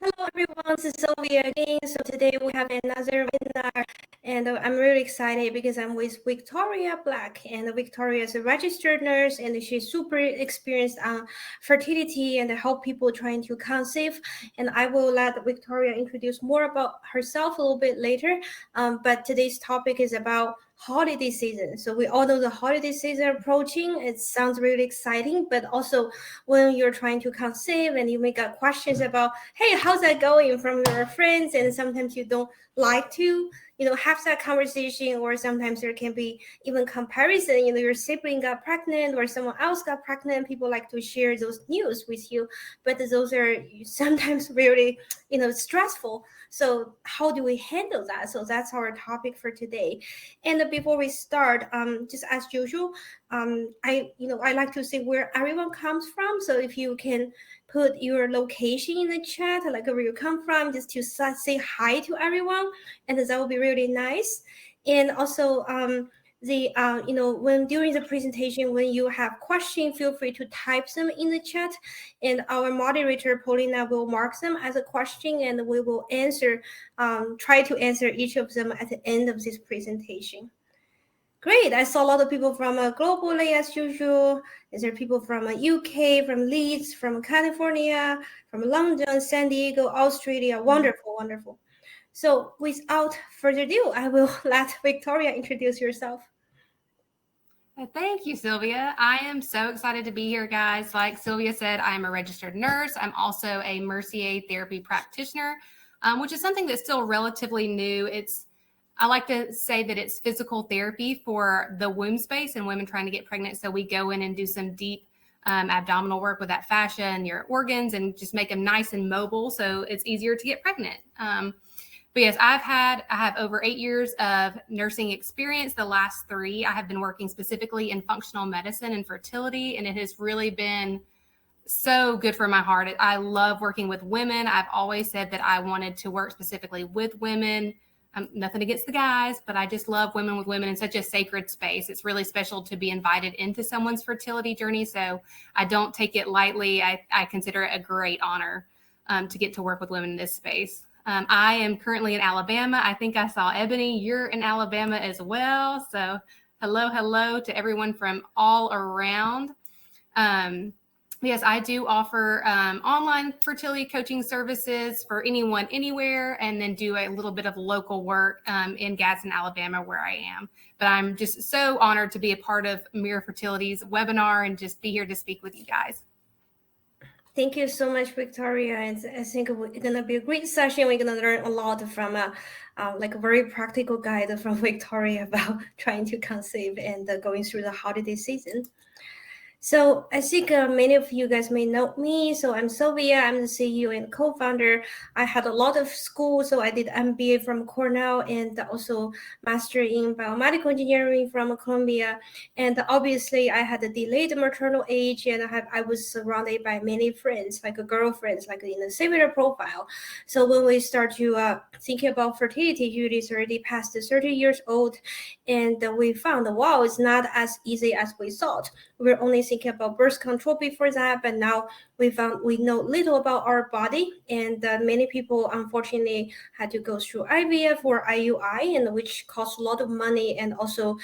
Hello everyone, this is Sylvia again. So today we have another webinar, and I'm really excited because I'm with Victoria Black, and Victoria is a registered nurse, and she's super experienced on fertility and help people trying to conceive. And I will let Victoria introduce more about herself a little bit later. But today's topic is about holiday season. So we all know the holiday season approaching. It sounds really exciting, but also when you're trying to conceive and you may get questions about, hey, how's that going from your friends? And sometimes you don't like to, have that conversation, or sometimes there can be even comparison, your sibling got pregnant or someone else got pregnant. People like to share those news with you, but those are sometimes really, stressful. So how do we handle that? So that's our topic for today. And before we start, just as usual, I like to see where everyone comes from. So if you can put your location in the chat, like where you come from, just to say hi to everyone, and that will be really nice. And also, when during the presentation, when you have questions, feel free to type them in the chat, and our moderator Paulina will mark them as a question, and we will try to answer each of them at the end of this presentation. Great. I saw a lot of people from globally as usual. Is there people from UK, from Leeds, from California, from London, San Diego, Australia? Wonderful, wonderful. So without further ado, I will let Victoria introduce yourself. Thank you, Sylvia. I am so excited to be here, guys. Like Sylvia said, I'm a registered nurse. I'm also a Mercier therapy practitioner, which is something that's still relatively new. I like to say that it's physical therapy for the womb space and women trying to get pregnant. So we go in and do some deep abdominal work with that fascia and your organs and just make them nice and mobile so it's easier to get pregnant. But yes, I have over 8 years of nursing experience. The last 3, I have been working specifically in functional medicine and fertility, and it has really been so good for my heart. I love working with women. I've always said that I wanted to work specifically with women. Nothing against the guys, but I just love women with women in such a sacred space. It's really special to be invited into someone's fertility journey. So I don't take it lightly. I consider it a great honor to get to work with women in this space. I am currently in Alabama. I think I saw Ebony, you're in Alabama as well. So hello to everyone from all around. Yes, I do offer online fertility coaching services for anyone, anywhere, and then do a little bit of local work in Gadsden, Alabama, where I am. But I'm just so honored to be a part of Mercier Fertility's webinar and just be here to speak with you guys. Thank you so much, Victoria. And I think it's going to be a great session. We're going to learn a lot from a very practical guide from Victoria about trying to conceive and going through the holiday season. So I think many of you guys may know me. So I'm Sylvia. I'm the CEO and co-founder. I had a lot of school. So I did MBA from Cornell and also master in biomedical engineering from Columbia. And obviously I had a delayed maternal age, and I was surrounded by many friends, like girlfriends, like in a similar profile. So when we start to thinking about fertility, usually it's already past the 30 years old. And we found, wow, it's not as easy as we thought. We're only thinking about birth control before that, but now we found we know little about our body, and many people unfortunately had to go through IVF or IUI, and which costs a lot of money, and also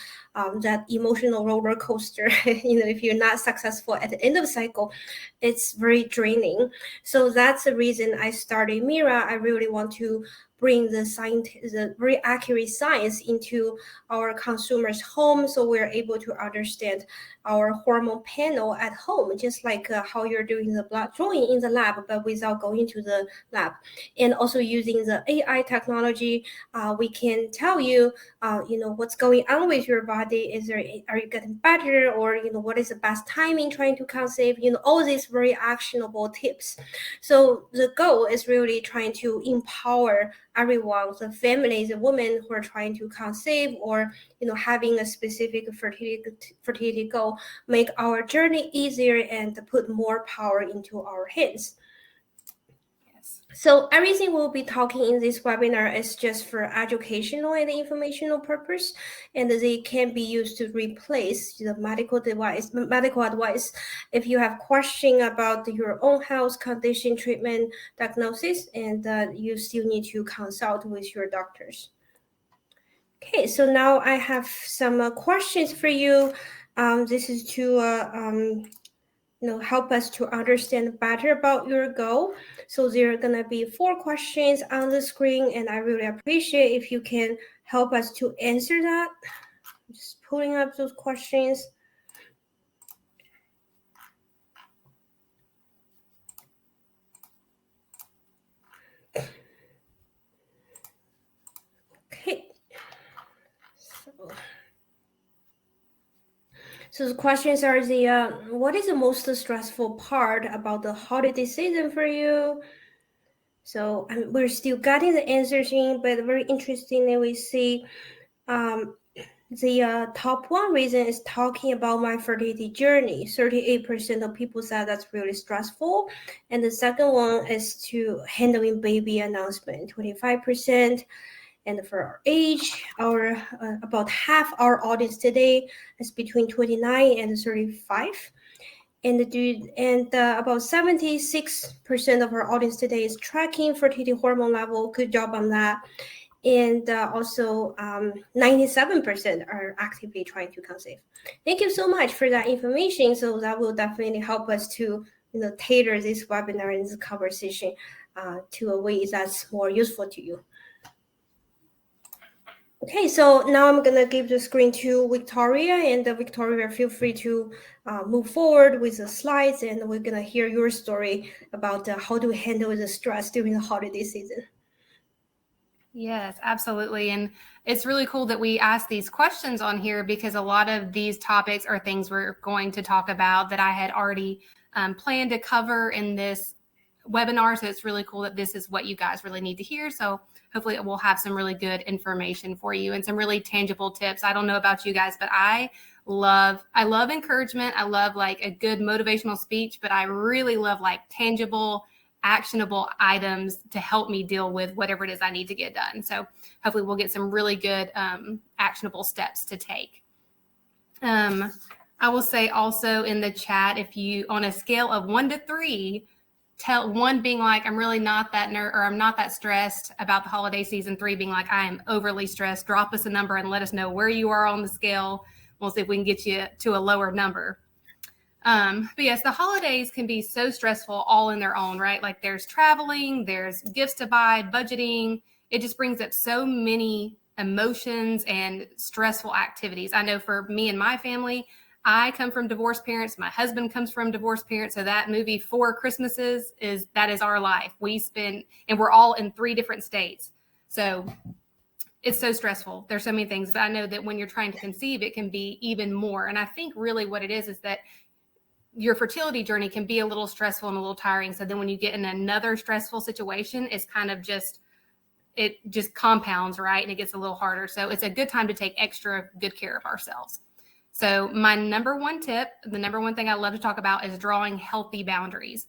that emotional roller coaster. If you're not successful at the end of the cycle, it's very draining. So that's the reason I started Mira. I really want to bring the very accurate science into our consumers' home, so we're able to understand our hormone panel at home, just like how you're doing the blood drawing in the lab, but without going to the lab. And also using the AI technology, we can tell you, what's going on with your body. Are you getting better, or what is the best timing trying to conceive? All these very actionable tips. So the goal is really trying to empower everyone, the families, the women who are trying to conceive, or having a specific fertility goal, make our journey easier and put more power into our hands. Yes. So everything we'll be talking in this webinar is just for educational and informational purpose, and they can be used to replace the medical advice. If you have question about your own health condition, treatment, diagnosis, and you still need to consult with your doctors. Okay, so now I have some questions for you. This is to help us to understand better about your goal. So there are gonna be 4 questions on the screen, and I really appreciate if you can help us to answer that. Just pulling up those questions. Okay. So the questions are what is the most stressful part about the holiday season for you? So we're still getting the answers in, but very interestingly, we see the top 1 reason is talking about my fertility journey. 38% of people said that's really stressful. And the second one is to handling baby announcement, 25%. And for our age, about half our audience today is between 29 and 35. And about 76% of our audience today is tracking fertility hormone level. Good job on that. And also 97% are actively trying to conceive. Thank you so much for that information. So that will definitely help us to tailor this webinar and this conversation to a way that's more useful to you. Okay, so now I'm gonna give the screen to Victoria, and Victoria, feel free to move forward with the slides, and we're gonna hear your story about how to handle the stress during the holiday season. Yes, absolutely. And it's really cool that we ask these questions on here, because a lot of these topics are things we're going to talk about that I had already planned to cover in this webinar. So it's really cool that this is what you guys really need to hear. So hopefully it will have some really good information for you and some really tangible tips. I don't know about you guys, but I love encouragement. I love like a good motivational speech, but I really love like tangible, actionable items to help me deal with whatever it is I need to get done. So hopefully we'll get some really good actionable steps to take. I will say also in the chat, if you, on a scale of 1 to 3, tell 1 being like, I'm really not that or I'm not that stressed about the holiday season, 3 being like, I am overly stressed. Drop us a number and let us know where you are on the scale. We'll see if we can get you to a lower number. But yes, the holidays can be so stressful all in their own, right? Like there's traveling, there's gifts to buy, budgeting. It just brings up so many emotions and stressful activities. I know for me and my family, I come from divorced parents. My husband comes from divorced parents. So that movie 4 Christmases is our life. And we're all in 3 different states. So it's so stressful. There's so many things, but I know that when you're trying to conceive, it can be even more. And I think really what it is that your fertility journey can be a little stressful and a little tiring. So then when you get in another stressful situation, it's kind of it just compounds, right? And it gets a little harder. So it's a good time to take extra good care of ourselves. So my number 1 tip, the number 1 thing I love to talk about is drawing healthy boundaries.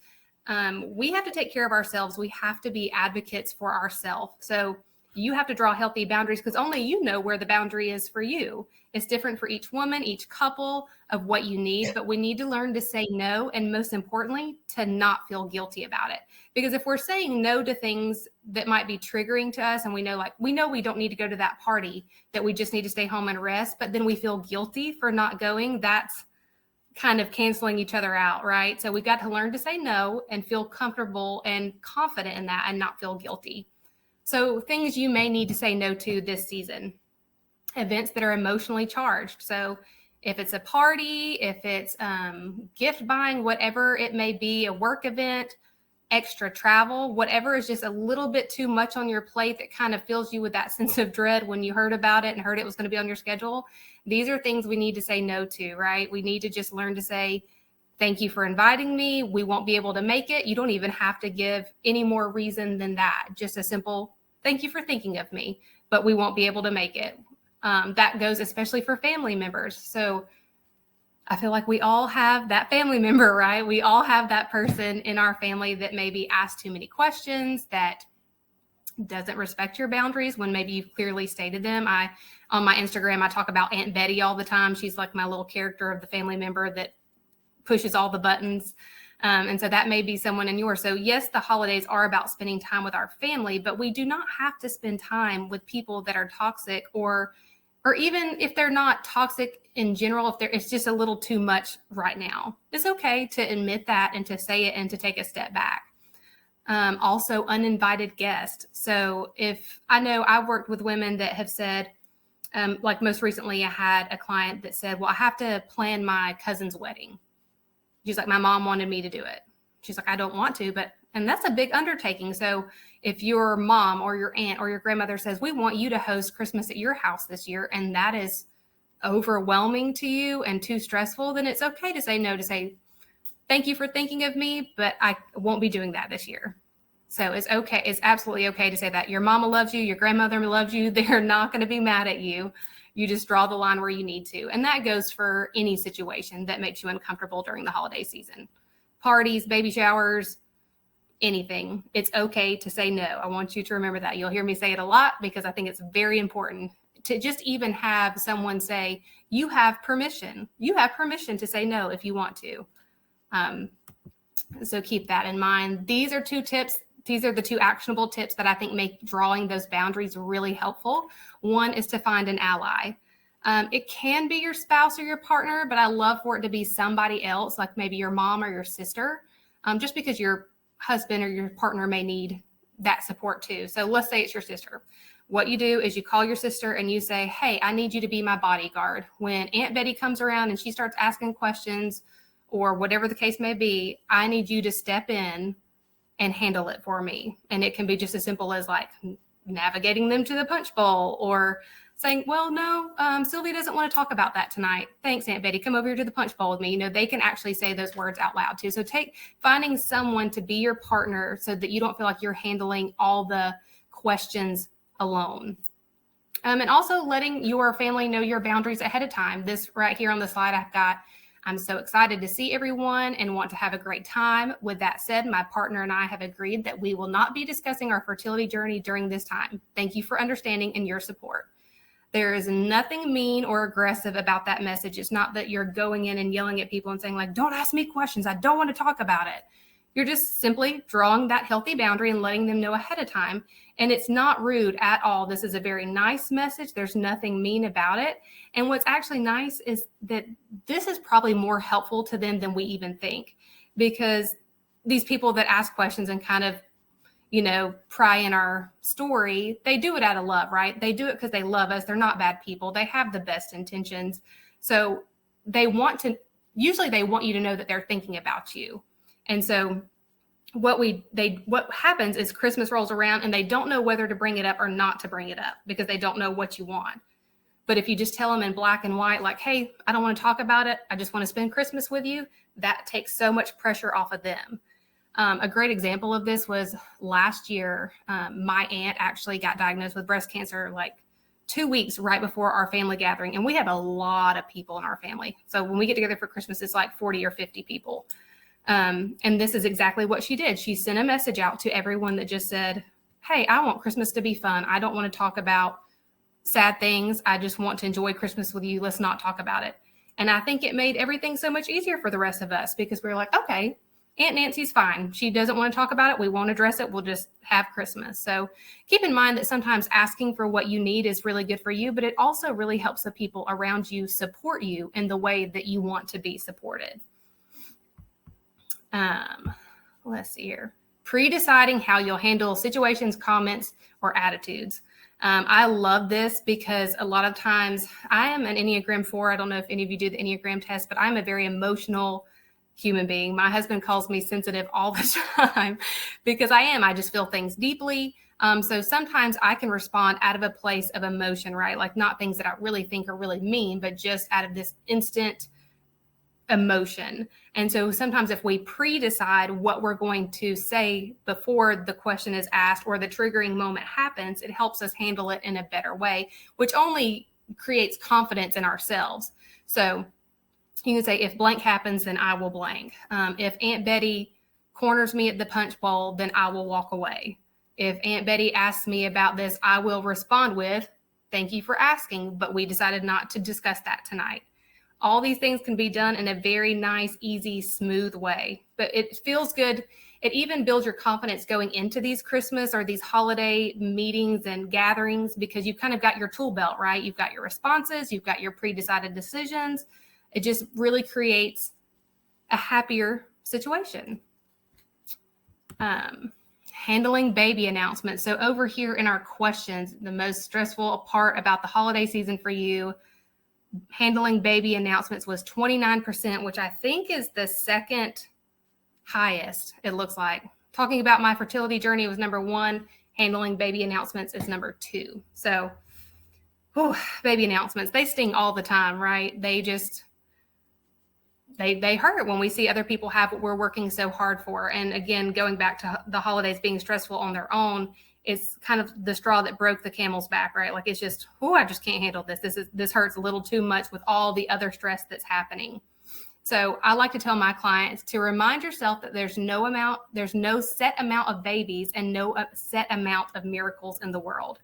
We have to take care of ourselves. We have to be advocates for ourselves. So you have to draw healthy boundaries because only you know where the boundary is for you. It's different for each woman, each couple of what you need, but we need to learn to say no. And most importantly, to not feel guilty about it. Because if we're saying no to things that might be triggering to us and we know we don't need to go to that party, that we just need to stay home and rest, but then we feel guilty for not going, that's kind of canceling each other out, right? So we've got to learn to say no and feel comfortable and confident in that and not feel guilty. So things you may need to say no to this season, events that are emotionally charged. So if it's a party, if it's gift buying, whatever it may be, a work event, extra travel, whatever is just a little bit too much on your plate that kind of fills you with that sense of dread when you heard about it and heard it was going to be on your schedule. These are things we need to say no to, right? We need to just learn to say, thank you for inviting me. We won't be able to make it. You don't even have to give any more reason than that. Just a simple, thank you for thinking of me, but we won't be able to make it. That goes especially for family members. So I feel like we all have that family member, right? We all have that person in our family that maybe asks too many questions, that doesn't respect your boundaries when maybe you've clearly stated them. On my Instagram, I talk about Aunt Betty all the time. She's like my little character of the family member that pushes all the buttons. And so that may be someone in yours. So yes, the holidays are about spending time with our family, but we do not have to spend time with people that are toxic, or even if they're not toxic in general, if it's just a little too much right now. It's okay to admit that and to say it and to take a step back. Also uninvited guests. So if I know I've worked with women that have said, like most recently, I had a client that said, well, I have to plan my cousin's wedding. She's like, my mom wanted me to do it. She's like, I don't want to, and that's a big undertaking. So if your mom or your aunt or your grandmother says, we want you to host Christmas at your house this year, and that is overwhelming to you and too stressful, then it's okay to say no, to say, thank you for thinking of me, but I won't be doing that this year. So it's okay. It's absolutely okay to say that. Your mama loves you. Your grandmother loves you. They're not going to be mad at you. You just draw the line where you need to. And that goes for any situation that makes you uncomfortable during the holiday season. Parties, baby showers, anything. It's okay to say no. I want you to remember that. You'll hear me say it a lot because I think it's very important to just even have someone say, you have permission. You have permission to say no if you want to. So keep that in mind. These are 2 tips. These are the 2 actionable tips that I think make drawing those boundaries really helpful. One is to find an ally. It can be your spouse or your partner, but I love for it to be somebody else, like maybe your mom or your sister, just because your husband or your partner may need that support too. So let's say it's your sister. What you do is you call your sister and you say, hey, I need you to be my bodyguard. When Aunt Betty comes around and she starts asking questions or whatever the case may be, I need you to step in and handle it for me. And it can be just as simple as like navigating them to the punch bowl, or saying, well, no, Sylvia doesn't want to talk about that tonight. Thanks, Aunt Betty. Come over here to the punch bowl with me. They can actually say those words out loud too. So finding someone to be your partner so that you don't feel like you're handling all the questions alone. And also letting your family know your boundaries ahead of time. This right here on the slide I've got, I'm so excited to see everyone and want to have a great time. With that said, my partner and I have agreed that we will not be discussing our fertility journey during this time. Thank you for understanding and your support. There is nothing mean or aggressive about that message. It's not that you're going in and yelling at people and saying like, don't ask me questions. I don't want to talk about it. You're just simply drawing that healthy boundary and letting them know ahead of time. And it's not rude at all. This is a very nice message. There's nothing mean about it. And what's actually nice is that this is probably more helpful to them than we even think, because these people that ask questions and kind of, pry in our story, they do it out of love, right? They do it because they love us. They're not bad people. They have the best intentions. So usually they want you to know that they're thinking about you. And so what happens is Christmas rolls around and they don't know whether to bring it up or not to bring it up because they don't know what you want. But if you just tell them in black and white, like, hey, I don't want to talk about it. I just want to spend Christmas with you. That takes so much pressure off of them. A great example of this was last year. My aunt actually got diagnosed with breast cancer like 2 weeks right before our family gathering. And we have a lot of people in our family. So when we get together for Christmas, it's like 40 or 50 people. And this is exactly what she did. She sent a message out to everyone that just said, hey, I want Christmas to be fun. I don't want to talk about sad things. I just want to enjoy Christmas with you. Let's not talk about it. And I think it made everything so much easier for the rest of us because we're like, okay, Aunt Nancy's fine. She doesn't want to talk about it. We won't address it. We'll just have Christmas. So keep in mind that sometimes asking for what you need is really good for you, but it also really helps the people around you support you in the way that you want to be supported. Let's see here. Pre-deciding how you'll handle situations, comments, or attitudes. I love this because a lot of times I am an Enneagram 4. I don't know if any of you do the Enneagram test, but I'm a very emotional human being. My husband calls me sensitive all the time because I am. I just feel things deeply. So sometimes I can respond out of a place of emotion, right? Like not things that I really think are really mean, but just out of this instant emotion. And so sometimes if we pre-decide what we're going to say before the question is asked or the triggering moment happens, it helps us handle it in a better way, which only creates confidence in ourselves. So You can say, if blank happens, then I will blank. If Aunt Betty corners me at the punch bowl, then I will walk away. If Aunt Betty asks me about this, I will respond with, thank you for asking, but we decided not to discuss that tonight. All these things can be done in a very nice, easy, smooth way, but it feels good. It even builds your confidence going into these Christmas or these holiday meetings and gatherings, because you've kind of got your tool belt, right? You've got your responses, you've got your pre-decided decisions. It just really creates a happier situation. Handling baby announcements. So over here in our questions, the most stressful part about the holiday season for you, handling baby announcements was 29%, which I think is the second highest, it looks like. Talking about my fertility journey was number 1. Handling baby announcements is number 2. So, baby announcements, they sting all the time, right? They just, they hurt when we see other people have what we're working so hard for. And again, going back to the holidays being stressful on their own, it's kind of the straw that broke the camel's back, right? Like, it's just, I just can't handle this. This hurts a little too much with all the other stress that's happening. So I like to tell my clients to remind yourself that there's no set amount of babies and no set amount of miracles in the world.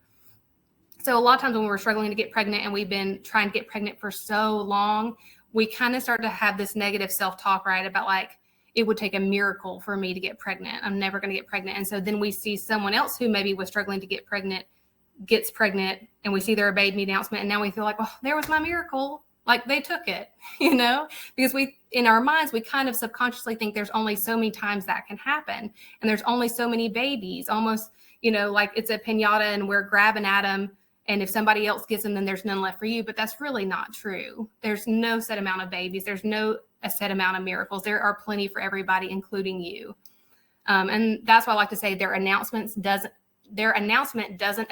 So a lot of times when we're struggling to get pregnant and we've been trying to get pregnant for so long, we kind of start to have this negative self-talk, right? About like, it would take a miracle for me to get pregnant. I'm never going to get pregnant. And so then we see someone else who maybe was struggling to get pregnant, gets pregnant, and we see their baby announcement. And now we feel like, there was my miracle. Like, they took it, because in our minds, we kind of subconsciously think there's only so many times that can happen. And there's only so many babies, almost, like it's a piñata and we're grabbing at them. And if somebody else gets them, then there's none left for you. But that's really not true. There's no set amount of babies. There's no a set amount of miracles. There are plenty for everybody, including you. And that's why I like to say their announcement doesn't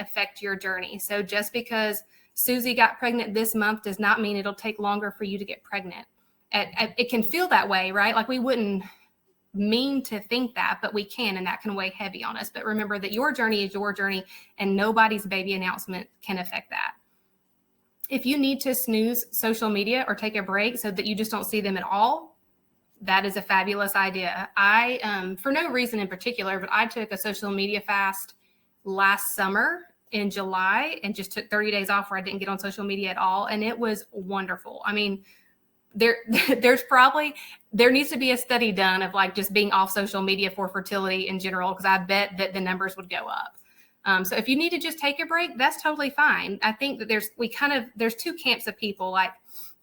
affect your journey. So just because Susie got pregnant this month does not mean it'll take longer for you to get pregnant. It can feel that way, right? Like, we wouldn't mean to think that, but we can, and that can weigh heavy on us. But remember that your journey is your journey, and nobody's baby announcement can affect that. If you need to snooze social media or take a break so that you just don't see them at all, that is a fabulous idea. I, for no reason in particular, but I took a social media fast last summer in July and just took 30 days off where I didn't get on social media at all. And it was wonderful. I mean, there needs to be a study done of like just being off social media for fertility in general, because I bet that the numbers would go up. So if you need to just take a break, that's totally fine. I think that there's two camps of people. Like,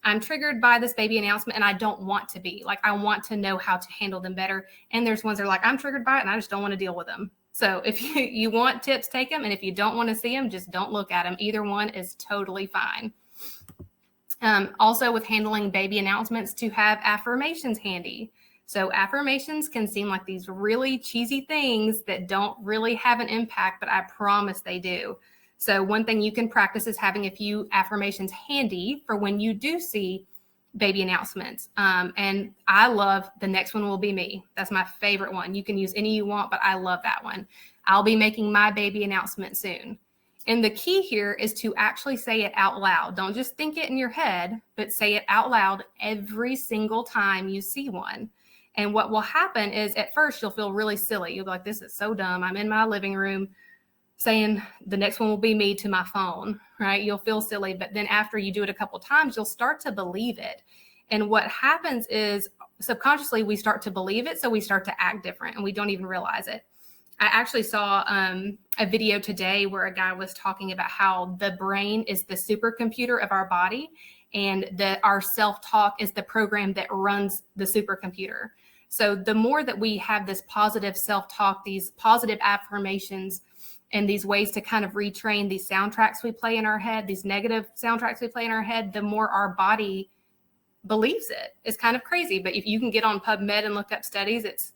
I'm triggered by this baby announcement and I don't want to be. Like, I want to know how to handle them better. And there's ones that are like, I'm triggered by it and I just don't want to deal with them. So if you want tips, take them. And if you don't want to see them, just don't look at them. Either one is totally fine. Also, with handling baby announcements, to have affirmations handy. So affirmations can seem like these really cheesy things that don't really have an impact, but I promise they do. So one thing you can practice is having a few affirmations handy for when you do see baby announcements. And I love the next one will be me. That's my favorite one. You can use any you want, but I love that one. I'll be making my baby announcement soon. And the key here is to actually say it out loud. Don't just think it in your head, but say it out loud every single time you see one. And what will happen is at first you'll feel really silly. You'll be like, this is so dumb. I'm in my living room saying the next one will be me to my phone, right? You'll feel silly. But then after you do it a couple of times, you'll start to believe it. And what happens is subconsciously we start to believe it. So we start to act different and we don't even realize it. I actually saw a video today where a guy was talking about how the brain is the supercomputer of our body and our self-talk is the program that runs the supercomputer. So the more that we have this positive self-talk, these positive affirmations, and these ways to kind of retrain these soundtracks we play in our head, these negative soundtracks we play in our head, the more our body believes it. It's kind of crazy, but if you can get on PubMed and look up studies, it's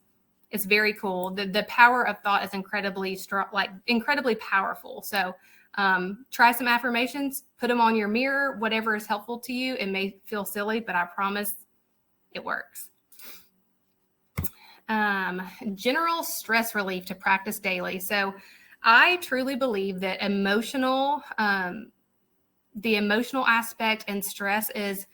very cool. The power of thought is incredibly strong, like incredibly powerful. So try some affirmations, put them on your mirror, whatever is helpful to you. It may feel silly, but I promise it works. General stress relief to practice daily. So I truly believe that the emotional aspect and stress is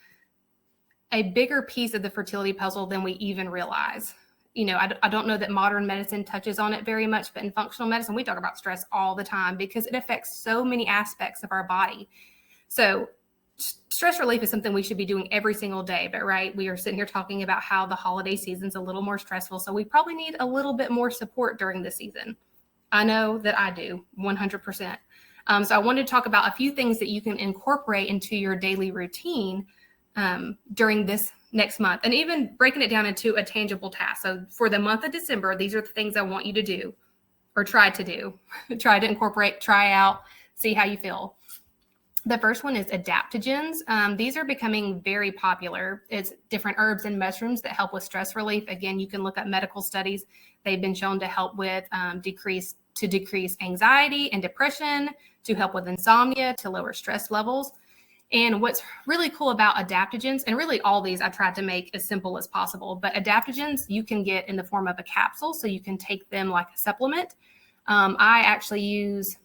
a bigger piece of the fertility puzzle than we even realize. You know, I don't know that modern medicine touches on it very much, but in functional medicine, we talk about stress all the time because it affects so many aspects of our body. So stress relief is something we should be doing every single day, but right, we are sitting here talking about how the holiday season's a little more stressful. So we probably need a little bit more support during the season. I know that I do 100%. So I wanted to talk about a few things that you can incorporate into your daily routine during this next month, and even breaking it down into a tangible task. So for the month of December, these are the things I want you to do or try to do, try to incorporate, try out, see how you feel. The first one is adaptogens. These are becoming very popular. It's different herbs and mushrooms that help with stress relief. Again, you can look up medical studies. They've been shown to help with decrease anxiety and depression, to help with insomnia, to lower stress levels. And what's really cool about adaptogens, and really all these I tried to make as simple as possible, but adaptogens you can get in the form of a capsule, so you can take them like a supplement. I actually use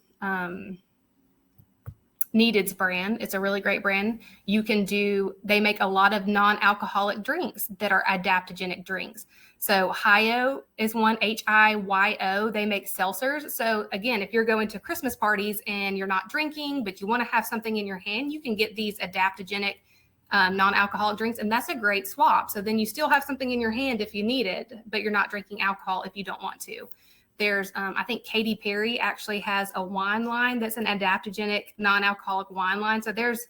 Needed's brand. It's a really great brand. They make a lot of non-alcoholic drinks that are adaptogenic drinks. So Hio is one, Hiyo. They make seltzers. So again, if you're going to Christmas parties and you're not drinking, but you want to have something in your hand, you can get these adaptogenic non-alcoholic drinks, and that's a great swap. So then you still have something in your hand if you need it, but you're not drinking alcohol if you don't want to. There's, I think Katy Perry actually has a wine line that's an adaptogenic, non-alcoholic wine line. So there's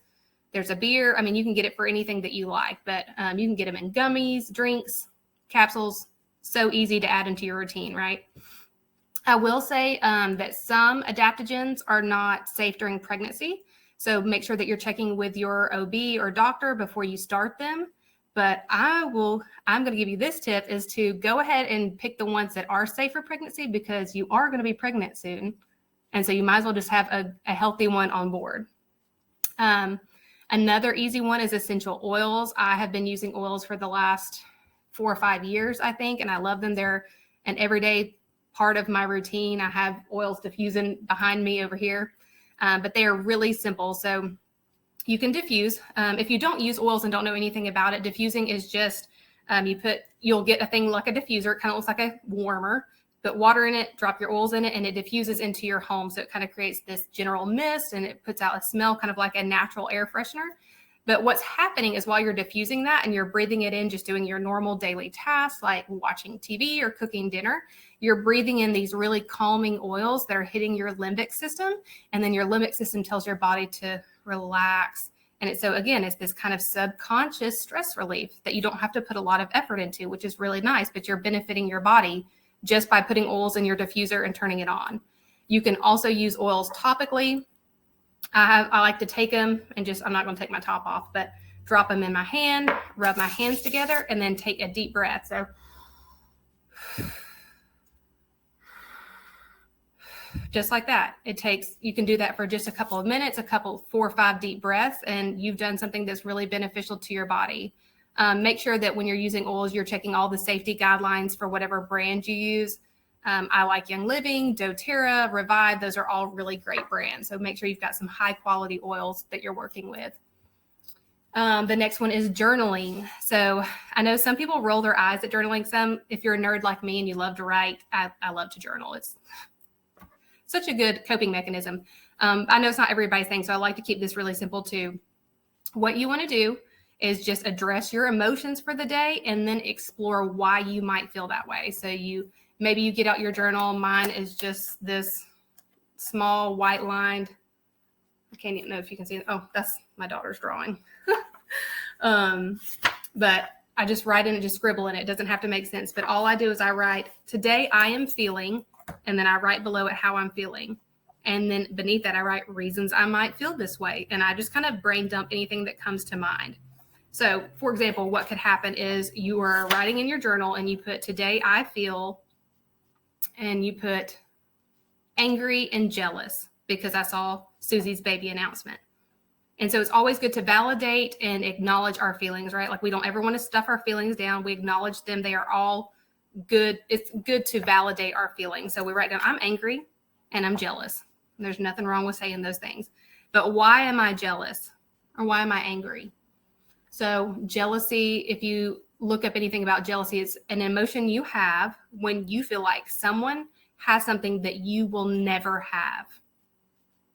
a beer. I mean, you can get it for anything that you like, but you can get them in gummies, drinks, capsules. So easy to add into your routine, right? I will say that some adaptogens are not safe during pregnancy. So make sure that you're checking with your OB or doctor before you start them. But I'm going to give you this tip, is to go ahead and pick the ones that are safe for pregnancy, because you are going to be pregnant soon. And so you might as well just have a healthy one on board. Another easy one is essential oils. I have been using oils for the last 4 or 5 years, I think, and I love them. They're an everyday part of my routine. I have oils diffusing behind me over here, but they are really simple. So you can diffuse. If you don't use oils and don't know anything about it, diffusing is just, you'll get a thing like a diffuser. It kind of looks like a warmer. Put water in it, drop your oils in it, and it diffuses into your home. So it kind of creates this general mist, and it puts out a smell kind of like a natural air freshener. But what's happening is while you're diffusing that and you're breathing it in, just doing your normal daily tasks like watching TV or cooking dinner, you're breathing in these really calming oils that are hitting your limbic system. And then your limbic system tells your body to relax. And it's this kind of subconscious stress relief that you don't have to put a lot of effort into, which is really nice, but you're benefiting your body just by putting oils in your diffuser and turning it on. You can also use oils topically. I like to take them and I'm not going to take my top off, but drop them in my hand, rub my hands together, and then take a deep breath. So just like that. You can do that for just a couple of minutes, 4 or 5 deep breaths, and you've done something that's really beneficial to your body. Make sure that when you're using oils, you're checking all the safety guidelines for whatever brand you use. I like Young Living, doTERRA, Revive. Those are all really great brands. So make sure you've got some high quality oils that you're working with. The next one is journaling. So I know some people roll their eyes at journaling. If you're a nerd like me and you love to write, I love to journal. It's such a good coping mechanism. I know it's not everybody's thing, so I like to keep this really simple too. What you want to do is just address your emotions for the day and then explore why you might feel that way. So maybe you get out your journal. Mine is just this small white lined. I can't even know if you can see it. Oh, that's my daughter's drawing. But I just write in it, just scribble in it. It doesn't have to make sense. But all I do is I write, today I am feeling, and then I write below it how I'm feeling. And then beneath that, I write reasons I might feel this way. And I just kind of brain dump anything that comes to mind. So, for example, what could happen is you are writing in your journal and you put, today I feel, and you put angry and jealous because I saw Susie's baby announcement. And so it's always good to validate and acknowledge our feelings, right? Like we don't ever want to stuff our feelings down. We acknowledge them. They are all good. It's good to validate our feelings. So we write down, I'm angry and I'm jealous. And there's nothing wrong with saying those things. But why am I jealous or why am I angry? So jealousy, if you look up anything about jealousy, it's an emotion you have when you feel like someone has something that you will never have.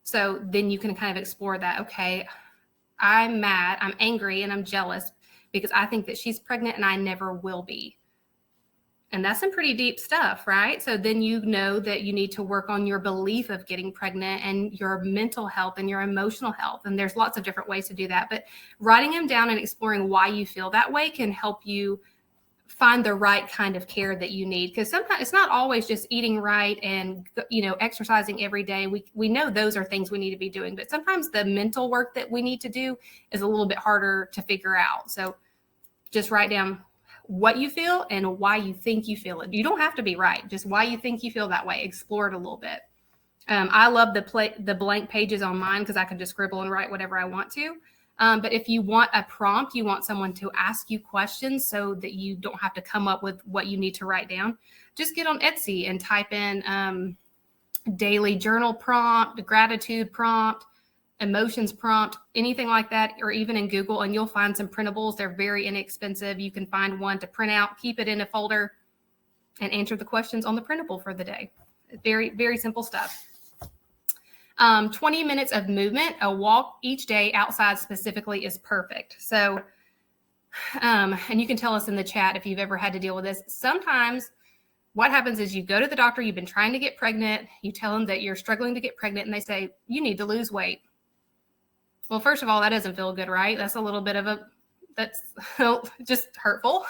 So then you can kind of explore that. Okay, I'm mad, I'm angry, and I'm jealous because I think that she's pregnant and I never will be. And that's some pretty deep stuff, right? So then you know that you need to work on your belief of getting pregnant and your mental health and your emotional health. And there's lots of different ways to do that. But writing them down and exploring why you feel that way can help you find the right kind of care that you need. Because sometimes it's not always just eating right and, exercising every day. We know those are things we need to be doing. But sometimes the mental work that we need to do is a little bit harder to figure out. So just write down what you feel and why you think you feel it. You don't have to be right, just why you think you feel that way. Explore it a little bit. I love the blank pages on mine because I can just scribble and write whatever I want to. But if you want a prompt, you want someone to ask you questions so that you don't have to come up with what you need to write down, just get on Etsy and type in daily journal prompt, gratitude prompt, emotions prompt, anything like that, or even in Google, and you'll find some printables. They're very inexpensive. You can find one to print out, keep it in a folder, and answer the questions on the printable for the day. Very, very simple stuff. 20 minutes of movement, a walk each day outside specifically is perfect. So, and you can tell us in the chat if you've ever had to deal with this. Sometimes what happens is you go to the doctor, you've been trying to get pregnant, you tell them that you're struggling to get pregnant, and they say, you need to lose weight. Well, first of all, that doesn't feel good, right? That's a little bit of that's just hurtful.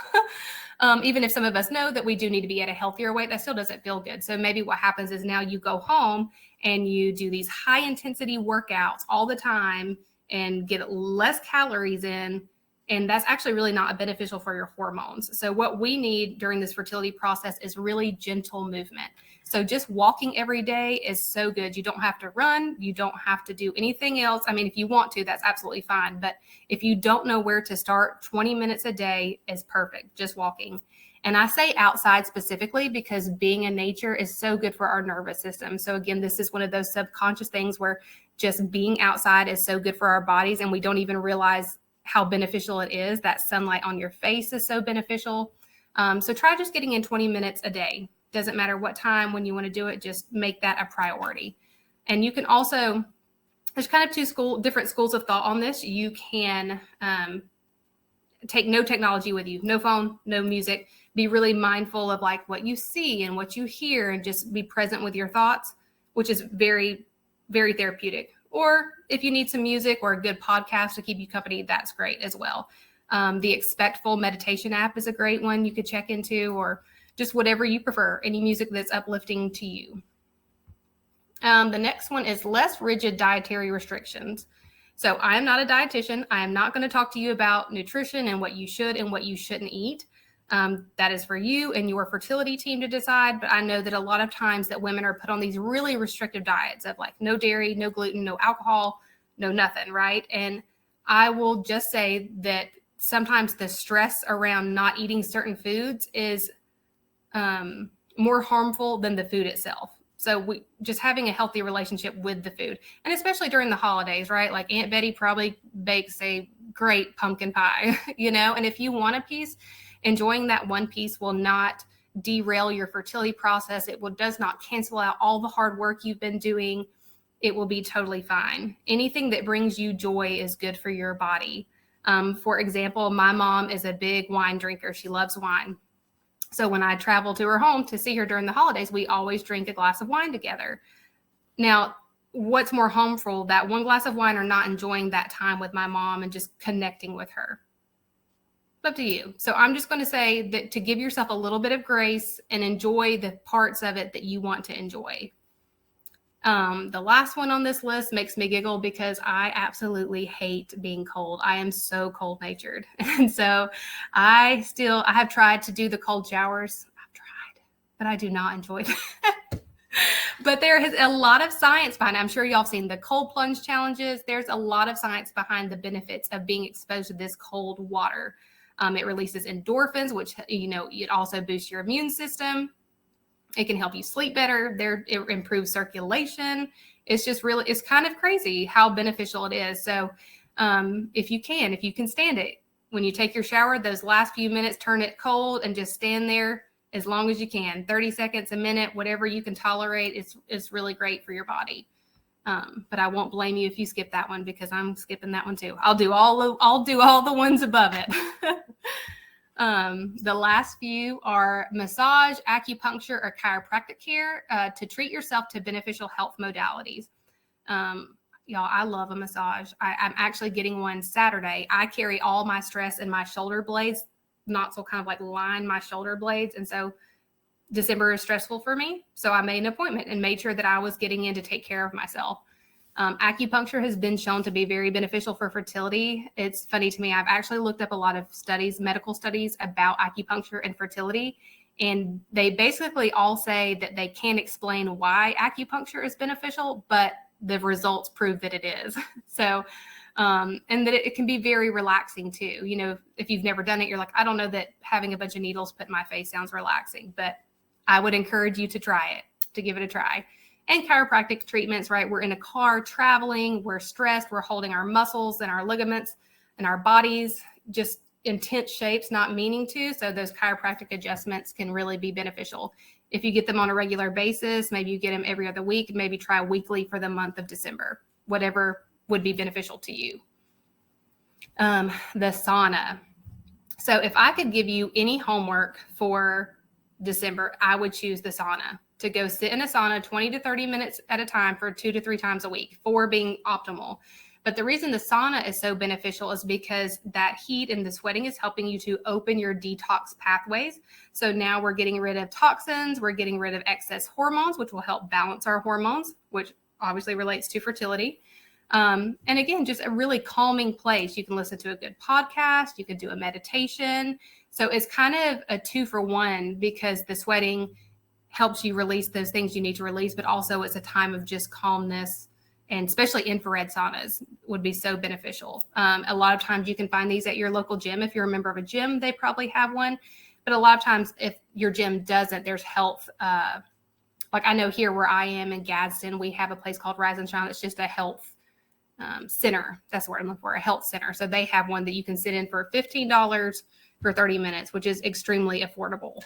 Even if some of us know that we do need to be at a healthier weight, that still doesn't feel good. So maybe what happens is now you go home and you do these high intensity workouts all the time and get less calories in. And that's actually really not beneficial for your hormones. So what we need during this fertility process is really gentle movement. So just walking every day is so good. You don't have to run. You don't have to do anything else. I mean, if you want to, that's absolutely fine. But if you don't know where to start, 20 minutes a day is perfect, just walking. And I say outside specifically because being in nature is so good for our nervous system. So again, this is one of those subconscious things where just being outside is so good for our bodies and we don't even realize how beneficial it is. That sunlight on your face is so beneficial. So try just getting in 20 minutes a day. Doesn't matter what time, when you want to do it, just make that a priority. And you can also, there's kind of different schools of thought on this. You can take no technology with you, no phone, no music. Be really mindful of like what you see and what you hear and just be present with your thoughts, which is very, very therapeutic. Or if you need some music or a good podcast to keep you company, that's great as well. The Expectful meditation app is a great one you could check into, or just whatever you prefer, any music that's uplifting to you. The next one is less rigid dietary restrictions. So I am not a dietitian. I am not going to talk to you about nutrition and what you should and what you shouldn't eat. That is for you and your fertility team to decide. But I know that a lot of times that women are put on these really restrictive diets of like no dairy, no gluten, no alcohol, no nothing, right? And I will just say that sometimes the stress around not eating certain foods is more harmful than the food itself. So we just having a healthy relationship with the food, and especially during the holidays, right? Like Aunt Betty probably bakes a great pumpkin pie, and if you want a piece, enjoying that one piece will not derail your fertility process. Does not cancel out all the hard work you've been doing. It will be totally fine. Anything that brings you joy is good for your body. For example, my mom is a big wine drinker. She loves wine. So when I travel to her home to see her during the holidays, we always drink a glass of wine together. Now, what's more harmful, that one glass of wine or not enjoying that time with my mom and just connecting with her? Up to you. So I'm just going to say that to give yourself a little bit of grace and enjoy the parts of it that you want to enjoy. The last one on this list makes me giggle because I absolutely hate being cold. I am so cold natured. And so I have tried to do the cold showers. I've tried, but I do not enjoy that. But there is a lot of science behind it. I'm sure y'all have seen the cold plunge challenges. There's a lot of science behind the benefits of being exposed to this cold water. It releases endorphins, which, it also boosts your immune system. It can help you sleep better. It improves circulation. It's kind of crazy how beneficial it is. So if you can stand it, when you take your shower, those last few minutes, turn it cold and just stand there as long as you can. 30 seconds, a minute, whatever you can tolerate is really great for your body. But I won't blame you if you skip that one, because I'm skipping that one too. I'll do all the ones above it. The last few are massage, acupuncture, or chiropractic care to treat yourself to beneficial health modalities. Y'all, I love a massage. I'm actually getting one Saturday. I carry all my stress in my shoulder blades, not so kind of like line my shoulder blades. And so December is stressful for me. So I made an appointment and made sure that I was getting in to take care of myself. Acupuncture has been shown to be very beneficial for fertility. It's funny to me. I've actually looked up a lot of studies, medical studies about acupuncture and fertility. And they basically all say that they can't explain why acupuncture is beneficial, but the results prove that it is. So, and that it can be very relaxing too. You know, if you've never done it, you're like, I don't know that having a bunch of needles put in my face sounds relaxing, but I would encourage you to try it, to give it a try. And chiropractic treatments, right? We're in a car traveling, we're stressed, we're holding our muscles and our ligaments and our bodies just in tense shapes, not meaning to. So those chiropractic adjustments can really be beneficial. If you get them on a regular basis, maybe you get them every other week, maybe try weekly for the month of December, whatever would be beneficial to you. The sauna. So if I could give you any homework for December, I would choose the sauna, to go sit in a sauna 20 to 30 minutes at a time for 2 to 3 times a week, 4 being optimal. But the reason the sauna is so beneficial is because that heat and the sweating is helping you to open your detox pathways. So now we're getting rid of toxins, we're getting rid of excess hormones, which will help balance our hormones, which obviously relates to fertility. And again, just a really calming place. You can listen to a good podcast, you could do a meditation. So it's kind of a 2-for-1, because the sweating helps you release those things you need to release, but also it's a time of just calmness. And especially infrared saunas would be so beneficial. A lot of times you can find these at your local gym. If you're a member of a gym, they probably have one. But a lot of times if your gym doesn't, there's health. Like I know here where I am in Gadsden, we have a place called Rise and Shine. It's just a health center. That's what I'm looking for, a health center. So they have one that you can sit in for $15 for 30 minutes, which is extremely affordable.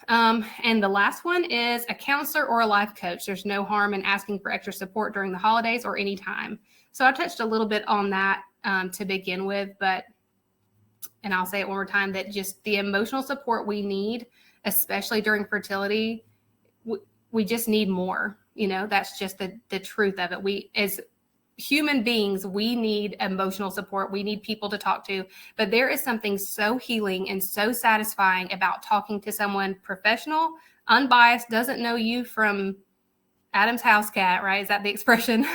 And the last one is a counselor or a life coach. There's no harm in asking for extra support during the holidays or any time. So I touched a little bit on that to begin with, and I'll say it one more time, that just the emotional support we need, especially during fertility, we just need more. You know, that's just the truth of it. We, as human beings, we need emotional support. We need people to talk to, but there is something so healing and so satisfying about talking to someone professional, unbiased, doesn't know you from Adam's house cat, right? Is that the expression?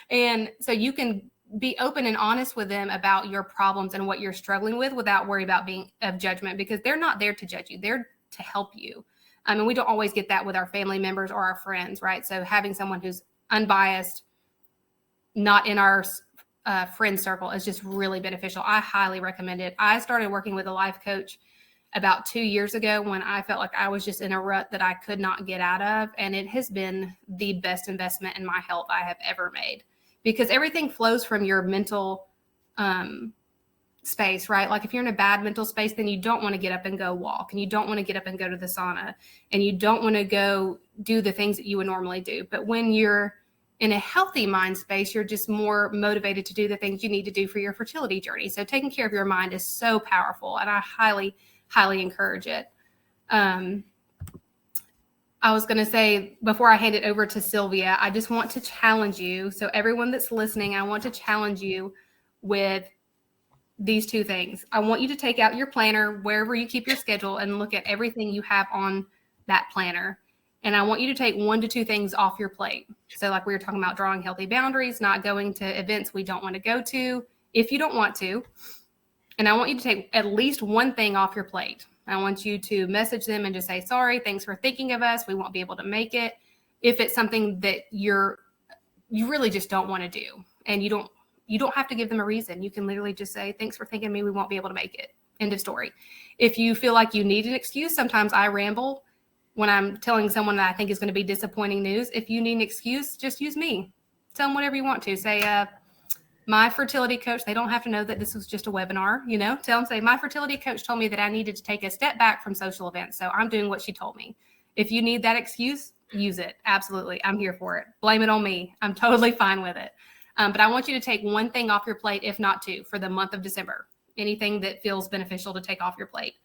And so you can be open and honest with them about your problems and what you're struggling with without worry about being of judgment, because they're not there to judge you. They're to help you. And we don't always get that with our family members or our friends, right? So having someone who's unbiased, not in our friend circle, is just really beneficial. I highly recommend it. I started working with a life coach about 2 years ago when I felt like I was just in a rut that I could not get out of. And it has been the best investment in my health I have ever made, because everything flows from your mental space, right? Like if you're in a bad mental space, then you don't want to get up and go walk, and you don't want to get up and go to the sauna, and you don't want to go do the things that you would normally do. But when you're in a healthy mind space, you're just more motivated to do the things you need to do for your fertility journey. So taking care of your mind is so powerful, and I highly, highly encourage it. I was going to say, before I hand it over to Sylvia, I just want to challenge you. So everyone that's listening, I want to challenge you with these 2 things. I want you to take out your planner, wherever you keep your schedule, and look at everything you have on that planner. And I want you to take 1 to 2 things off your plate. So like we were talking about, drawing healthy boundaries, not going to events we don't want to go to if you don't want to. And I want you to take at least 1 thing off your plate. I want you to message them and just say, sorry, thanks for thinking of us. We won't be able to make it. If it's something that you really just don't want to do, and you don't have to give them a reason. You can literally just say, thanks for thinking of me. We won't be able to make it. End of story. If you feel like you need an excuse, sometimes I ramble when I'm telling someone that I think is going to be disappointing news. If you need an excuse, just use me. Tell them whatever you want to. Say, My fertility coach, they don't have to know that this was just a webinar, tell them, say, my fertility coach told me that I needed to take a step back from social events. So I'm doing what she told me. If you need that excuse, use it. Absolutely. I'm here for it. Blame it on me. I'm totally fine with it. But I want you to take one thing off your plate, if not two, for the month of December. Anything that feels beneficial to take off your plate.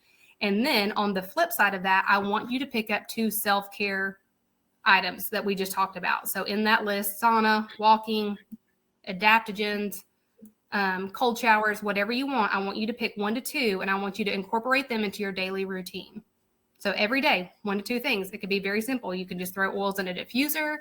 And then on the flip side of that, I want you to pick up 2 self-care items that we just talked about. So in that list, sauna, walking, adaptogens, cold showers, whatever you want, I want you to pick 1 to 2, and I want you to incorporate them into your daily routine. So every day, 1 to 2 things. It could be very simple. You can just throw oils in a diffuser.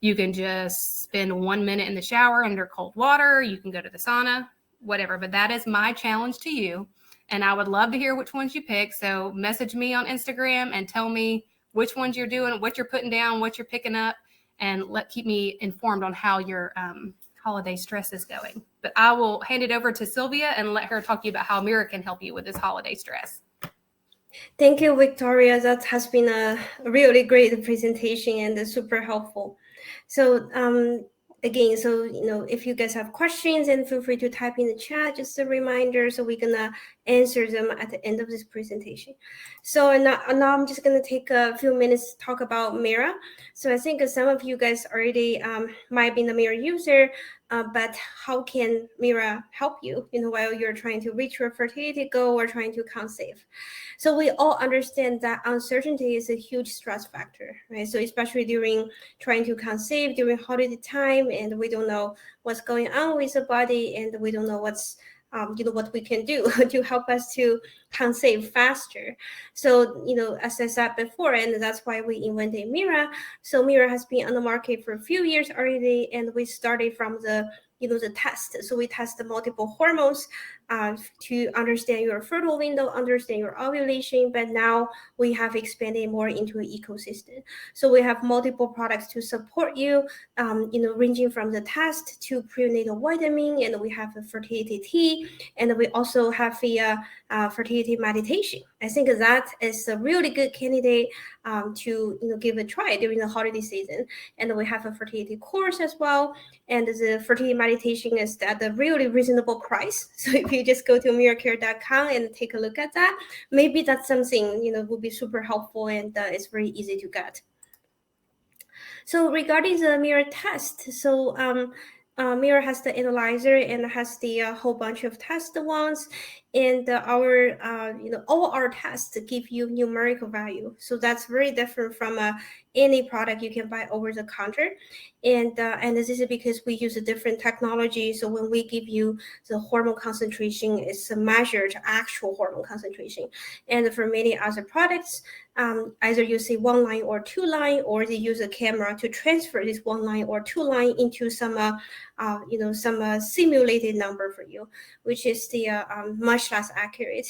You can just spend 1 minute in the shower under cold water. You can go to the sauna, whatever. But that is my challenge to you. And I would love to hear which ones you pick. So message me on Instagram and tell me which ones you're doing, what you're putting down, what you're picking up, and keep me informed on how your holiday stress is going. But I will hand it over to Sylvia and let her talk to you about how Mira can help you with this holiday stress. Thank you, Victoria. That has been a really great presentation and super helpful. So again, so if you guys have questions, and feel free to type in the chat, just a reminder, so we're gonna answer them at the end of this presentation. So now I'm just gonna take a few minutes to talk about Mira. So I think some of you guys already might be the Mira user, but how can Mira help you, while you're trying to reach your fertility goal or trying to conceive? So we all understand that uncertainty is a huge stress factor, right? So especially during trying to conceive during holiday time, and we don't know what's going on with the body, and we don't know what's what we can do to help us to conceive faster. So, as I said before, and that's why we invented Mira. So Mira has been on the market for a few years already, and we started from the test. So we tested multiple hormones to understand your fertile window, understand your ovulation, but now we have expanded more into an ecosystem. So we have multiple products to support you, ranging from the test to prenatal vitamin, and we have a fertility tea, and we also have a fertility meditation. I think that is a really good candidate to give a try during the holiday season. And we have a fertility course as well, and the fertility meditation is at a really reasonable price. So if you just go to miracare.com and take a look at that, maybe that's something will be super helpful, and it's very easy to get. So regarding the Mira test, so Mira has the analyzer and has the whole bunch of test ones, and our all our tests give you numerical value. So that's very different from any product you can buy over the counter, and this is because we use a different technology. So when we give you the hormone concentration, it's a measured actual hormone concentration, and for many other products, either you see 1 line or 2 line, or they use a camera to transfer this 1 line or 2 line into some simulated number for you, which is the much less accurate.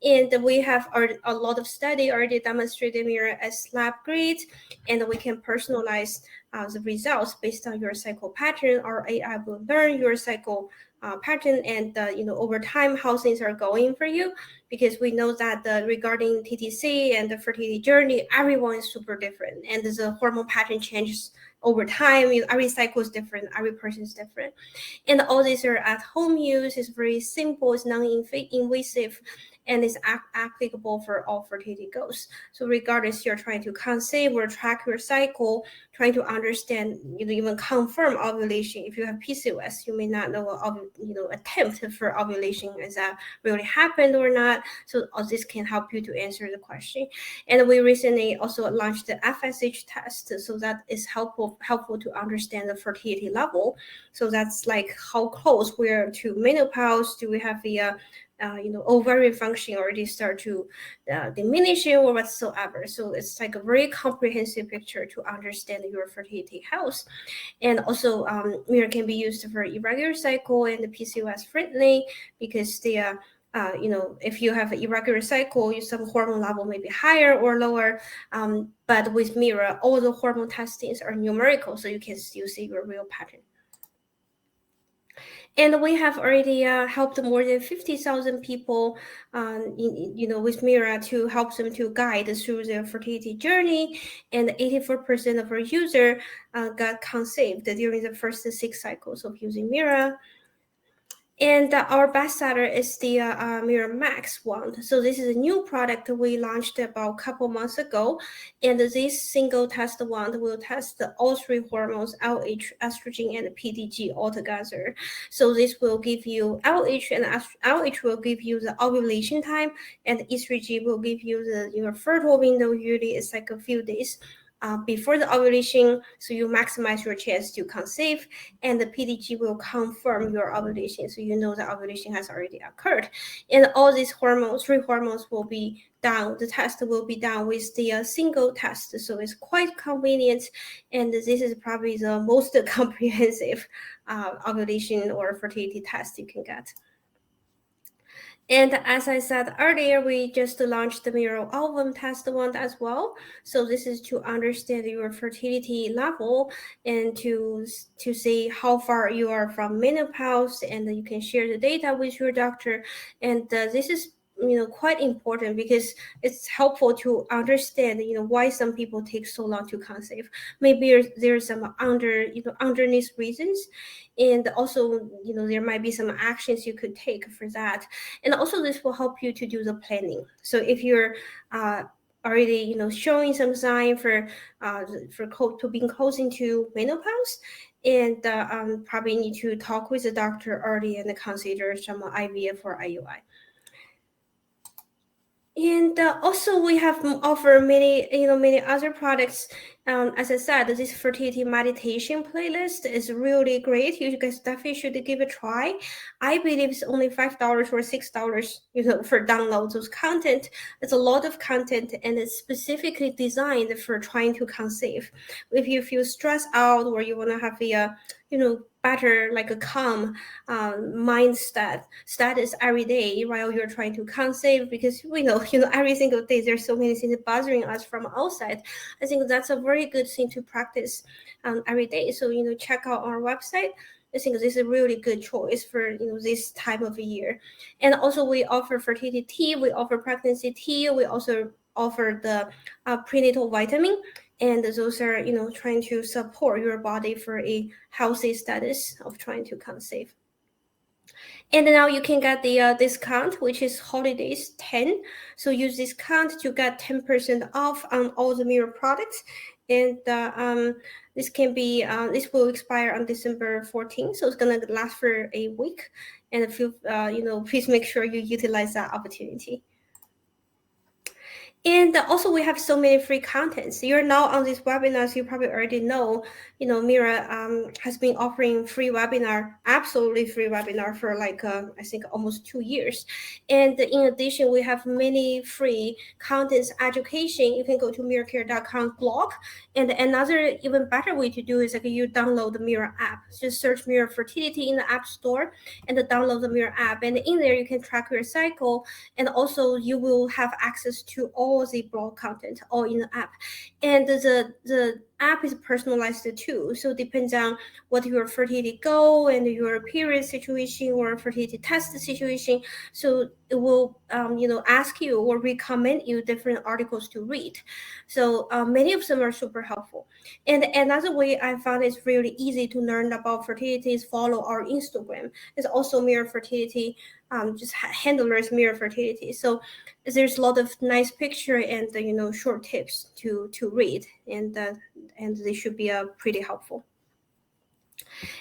And we have a lot of study already demonstrated Mira as lab grade, and we can personalize the results based on your cycle pattern. Our AI will learn your cycle pattern, and over time how things are going for you, because we know that regarding TTC and the fertility journey, everyone is super different, and the hormone pattern changes over time. Every cycle is different, every person is different, and all these are at home use. It's very simple, it's non-invasive, and is applicable for all fertility goals. So regardless you're trying to conceive or track your cycle, trying to understand, even confirm ovulation. If you have PCOS, you may not know attempt for ovulation, is that really happened or not. So all this can help you to answer the question. And we recently also launched the FSH test, so that is helpful to understand the fertility level. So that's like how close we're to menopause. Do we have the ovarian function already start to diminish or whatsoever. So it's like a very comprehensive picture to understand your fertility health. And also Mira can be used for irregular cycle and the PCOS friendly, because the if you have an irregular cycle, some hormone level may be higher or lower. But with Mira, all the hormone testings are numerical, so you can still see your real pattern. And we have already helped more than 50,000 people, with Mira, to help them to guide through their fertility journey. And 84% of our users got conceived during the first 6 cycles of using Mira. And our bestseller is the Mirror Max wand. So this is a new product we launched about a couple months ago. And this single test wand will test all three hormones, LH, estrogen, and PDG altogether. So this will give you LH, and LH will give you the ovulation time, and estrogen will give you your fertile window. Usually it's like a few days before the ovulation, so you maximize your chance to conceive, and the PDG will confirm your ovulation, so you know the ovulation has already occurred. And all these hormones, three hormones, will be done. The test will be done with the single test, so it's quite convenient, and this is probably the most comprehensive ovulation or fertility test you can get. And as I said earlier, we just launched the Mirror Ovum Test Wand as well. So this is to understand your fertility level and to see how far you are from menopause, and you can share the data with your doctor. And this is quite important because it's helpful to understand why some people take so long to conceive. Maybe there's some underneath reasons, and also there might be some actions you could take for that. And also this will help you to do the planning. So if you're already showing some sign for being close into menopause, and probably need to talk with the doctor early and consider some IVF or IUI. And also we have offer many other products. As I said, this fertility meditation playlist is really great. You guys definitely should give it a try. I believe it's only $5 or $6, for download those content. It's a lot of content, and it's specifically designed for trying to conceive. If you feel stressed out, or you want to have a better, like a calm mindset status every day while you're trying to conceive, because we know every single day there's so many things bothering us from outside. I think that's a very good thing to practice every day. So check out our website. I think this is a really good choice for this time of year. And also we offer fertility tea, we offer pregnancy tea, we also offer the prenatal vitamin, and those are trying to support your body for a healthy status of trying to conceive. And now you can get the discount, which is holidays 10. So use discount to get 10% off on all the Mirror products. And this will expire on December 14th, so it's gonna last for a week. And if you please make sure you utilize that opportunity. And also we have so many free contents. You're now on this webinar, so you probably already know, Mirror has been offering free webinar, absolutely free webinar for like, I think almost 2 years. And in addition, we have many free contents education. You can go to mirrorcare.com blog. And another even better way to do is like you download the Mirror app. Just search Mirror Fertility in the App Store and download the Mirror app. And in there, you can track your cycle. And also you will have access to all the blog content all in the app. And the app is personalized too, so it depends on what your fertility goal and your period situation or fertility test situation. So it will ask you or recommend you different articles to read. So many of them are super helpful. And another way I found it's really easy to learn about fertility is follow our Instagram. It's also Mirror Fertility, just handlers Mirror Fertility. So there's a lot of nice picture and short tips to read, and they should be pretty helpful.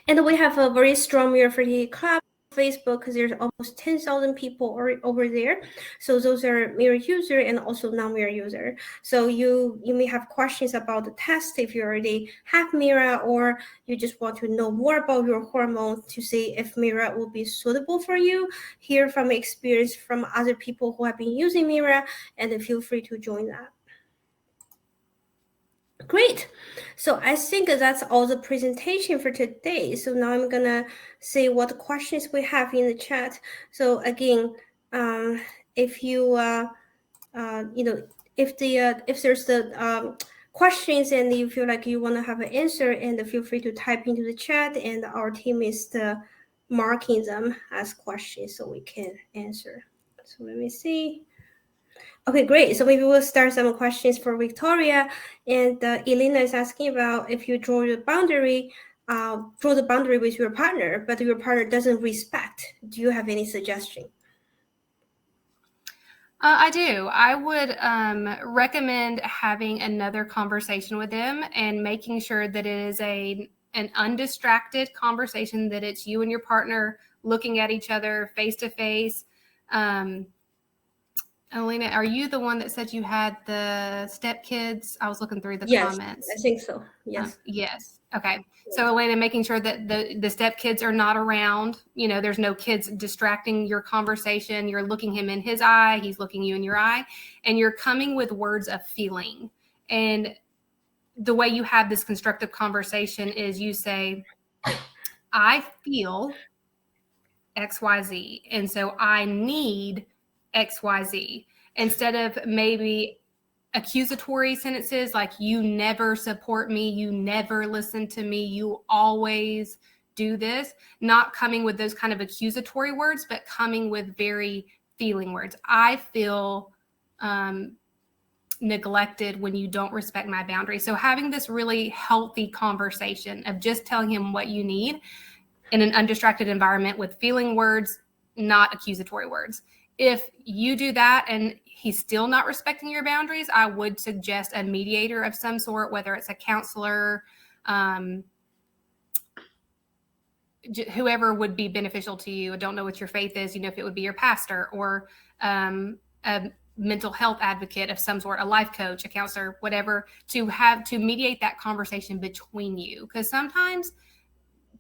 And we have a very strong Mirror Fertility club on Facebook, because there's almost 10,000 people over there. So those are Mirror user and also non-Mirror user. So you may have questions about the test if you already have Mirror, or you just want to know more about your hormones to see if Mirror will be suitable for you. Hear from experience from other people who have been using Mirror, and feel free to join that. Great. So I think that's all the presentation for today. So now I'm gonna see what questions we have in the chat. So again, if you if there's the questions and you feel like you want to have an answer, and feel free to type into the chat, and our team is marking them as questions so we can answer. So let me see. Okay, great. So maybe we'll start some questions for Victoria. And Elena is asking about if you draw the boundary draw the boundary with your partner, but your partner doesn't respect. Do you have any suggestion? I do. I would recommend having another conversation with them and making sure that it is an undistracted conversation, that it's you and your partner looking at each other face to face. Alina, are you the one that said you had the stepkids? I was looking through the comments. I think so. Yes. Yes. Okay. So Elena, making sure that the stepkids are not around, there's no kids distracting your conversation. You're looking him in his eye. He's looking you in your eye, and you're coming with words of feeling. And the way you have this constructive conversation is you say, I feel XYZ. And so I need XYZ, instead of maybe accusatory sentences like, you never support me, you never listen to me, you always do this. Not coming with those kind of accusatory words, but coming with very feeling words. I feel neglected when you don't respect my boundaries. So having this really healthy conversation of just telling him what you need in an undistracted environment with feeling words, not accusatory words. If you do that and he's still not respecting your boundaries, I would suggest a mediator of some sort, whether it's a counselor, whoever would be beneficial to you. I don't know what your faith is, if it would be your pastor or a mental health advocate of some sort, a life coach, a counselor, whatever, to mediate that conversation between you. Because sometimes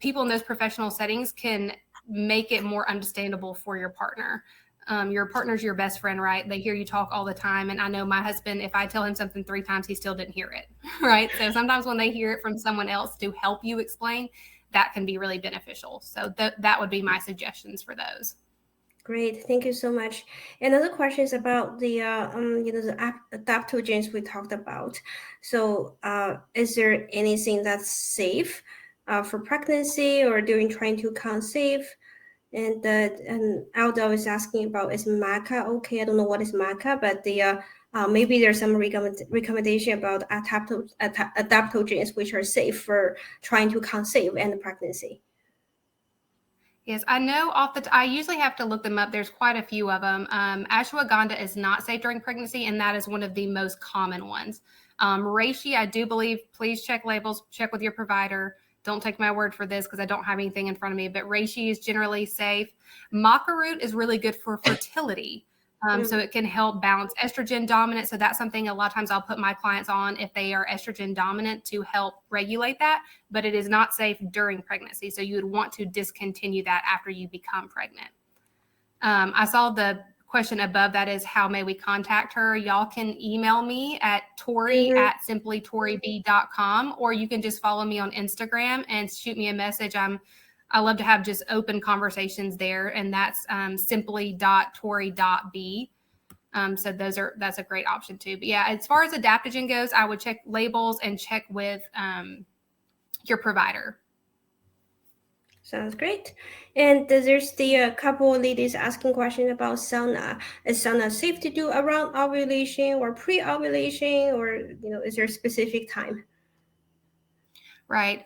people in those professional settings can make it more understandable for your partner. Your partner's your best friend, right? They hear you talk all the time. And I know my husband, if I tell him something 3 times, he still didn't hear it, right? So sometimes when they hear it from someone else to help you explain, that can be really beneficial. So that would be my suggestions for those. Great, thank you so much. Another question is about the the adaptogens we talked about. So, is there anything that's safe for pregnancy or during trying to conceive? And Aldo is asking about, is maca okay? I don't know what is maca, but maybe there's some recommendation about adaptogens which are safe for trying to conceive and pregnancy. Yes, I know I usually have to look them up. There's quite a few of them. Ashwagandha is not safe during pregnancy, and that is one of the most common ones. Reishi, I do believe, please check labels, check with your provider. Don't take my word for this because I don't have anything in front of me, but reishi is generally safe. Maca root is really good for fertility. So it can help balance estrogen dominant. So that's something a lot of times I'll put my clients on if they are estrogen dominant to help regulate that, but it is not safe during pregnancy. So you would want to discontinue that after you become pregnant. I saw the question above that is, how may we contact her? Y'all can email me at Tori at simplytorib.com, or you can just follow me on Instagram and shoot me a message. I love to have just open conversations there, and that's simply.tori.b. So that's a great option too. But yeah, as far as adaptogen goes, I would check labels and check with your provider. Sounds great. And there's the couple ladies asking questions about sauna. Is sauna safe to do around ovulation or pre-ovulation, or is there a specific time? Right.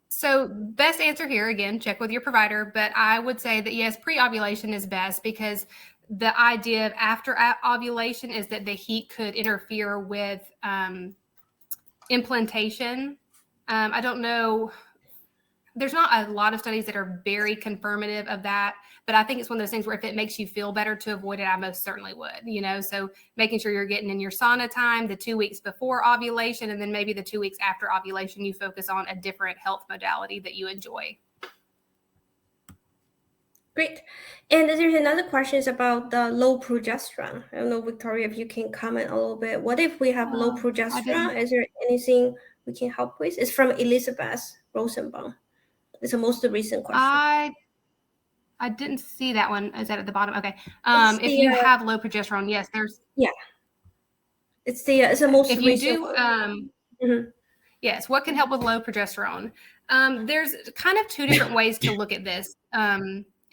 So best answer here, again, check with your provider, but I would say that yes, pre-ovulation is best, because the idea of after ovulation is that the heat could interfere with implantation. I don't know. There's not a lot of studies that are very confirmative of that, but I think it's one of those things where if it makes you feel better to avoid it, I most certainly would, so making sure you're getting in your sauna time the 2 weeks before ovulation, and then maybe the 2 weeks after ovulation, you focus on a different health modality that you enjoy. Great. And there's another question about the low progesterone. I don't know, Victoria, if you can comment a little bit. What if we have low progesterone? Is there anything we can help with? It's from Elizabeth Rosenbaum. It's the most recent question. I didn't see that one. Is that at the bottom? Okay. If you have low progesterone, yes, there's. Yeah. It's the most if recent you do, one. Yes. What can help with low progesterone? There's kind of 2 different ways to look at this.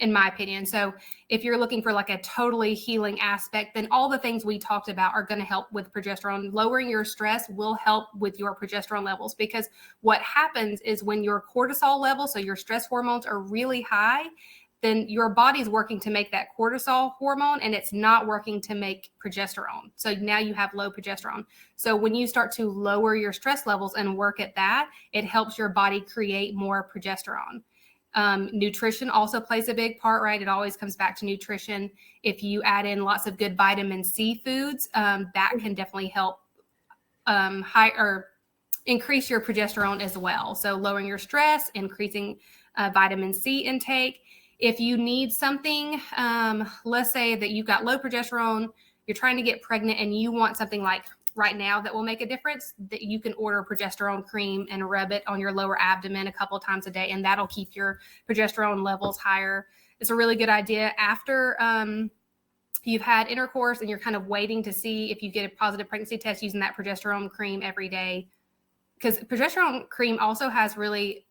in my opinion. So if you're looking for like a totally healing aspect, then all the things we talked about are going to help with progesterone. Lowering your stress will help with your progesterone levels, because what happens is when your cortisol levels, so your stress hormones, are really high, then your body's working to make that cortisol hormone and it's not working to make progesterone. So now you have low progesterone. So when you start to lower your stress levels and work at that, it helps your body create more progesterone. Nutrition also plays a big part, right? It always comes back to nutrition. If you add in lots of good vitamin C foods, that can definitely help increase your progesterone as well. So lowering your stress, increasing vitamin C intake. If you need something, let's say that you've got low progesterone, you're trying to get pregnant and you want something like right now that will make a difference, that you can order progesterone cream and rub it on your lower abdomen a couple of times a day, and that'll keep your progesterone levels higher. It's a really good idea after you've had intercourse and you're kind of waiting to see if you get a positive pregnancy test, using that progesterone cream every day, because progesterone cream also has really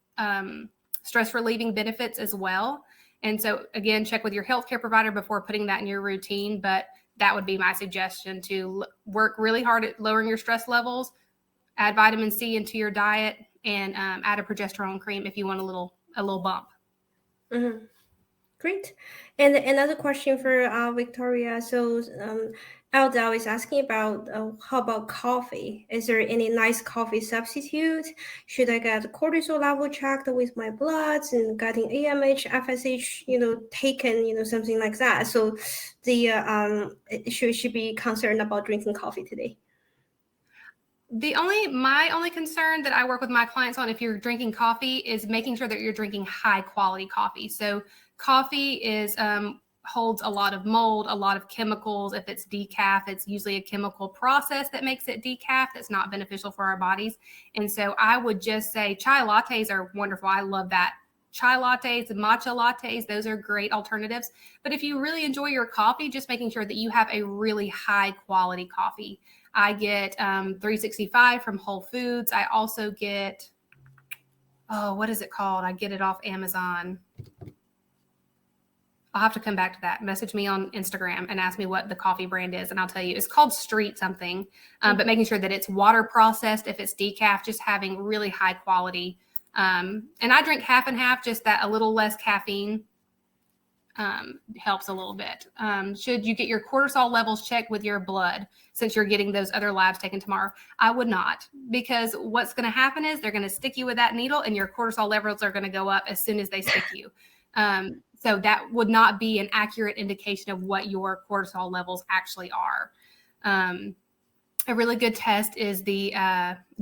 stress relieving benefits as well. And so again, check with your healthcare provider before putting that in your routine, but that would be my suggestion, to work really hard at lowering your stress levels, add vitamin C into your diet, and add a progesterone cream if you want a little bump. Mm-hmm. Great. And another question for Victoria. So Alda is asking about how about coffee? Is there any nice coffee substitute? Should I get cortisol level checked with my bloods and getting AMH, FSH, taken, something like that? So should be concerned about drinking coffee today? My only concern that I work with my clients on, if you're drinking coffee, is making sure that you're drinking high quality coffee. So coffee holds a lot of mold, a lot of chemicals. If it's decaf, it's usually a chemical process that makes it decaf that's not beneficial for our bodies. And so I would just say chai lattes are wonderful. I love that. Chai lattes, matcha lattes, those are great alternatives. But if you really enjoy your coffee, just making sure that you have a really high quality coffee. I get 365 from Whole Foods. I also get, what is it called? I get it off Amazon. I'll have to come back to that. Message me on Instagram and ask me what the coffee brand is, and I'll tell you. It's called Street something, but making sure that it's water processed. If it's decaf, just having really high quality. And I drink half and half, just that a little less caffeine helps a little bit. Should you get your cortisol levels checked with your blood, since you're getting those other labs taken tomorrow? I would not, because what's going to happen is they're going to stick you with that needle and your cortisol levels are going to go up as soon as they stick you. So that would not be an accurate indication of what your cortisol levels actually are. A really good test is the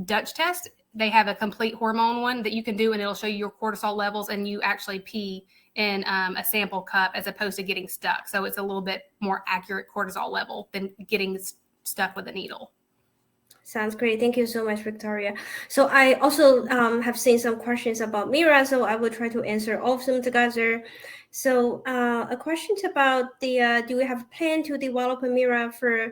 Dutch test. They have a complete hormone one that you can do, and it'll show you your cortisol levels, and you actually pee in a sample cup as opposed to getting stuck. So it's a little bit more accurate cortisol level than getting stuck with a needle. Sounds great. Thank you so much, Victoria. So I also have seen some questions about Mira, so I will try to answer all of them together. So a question about do we have a plan to develop a Mira for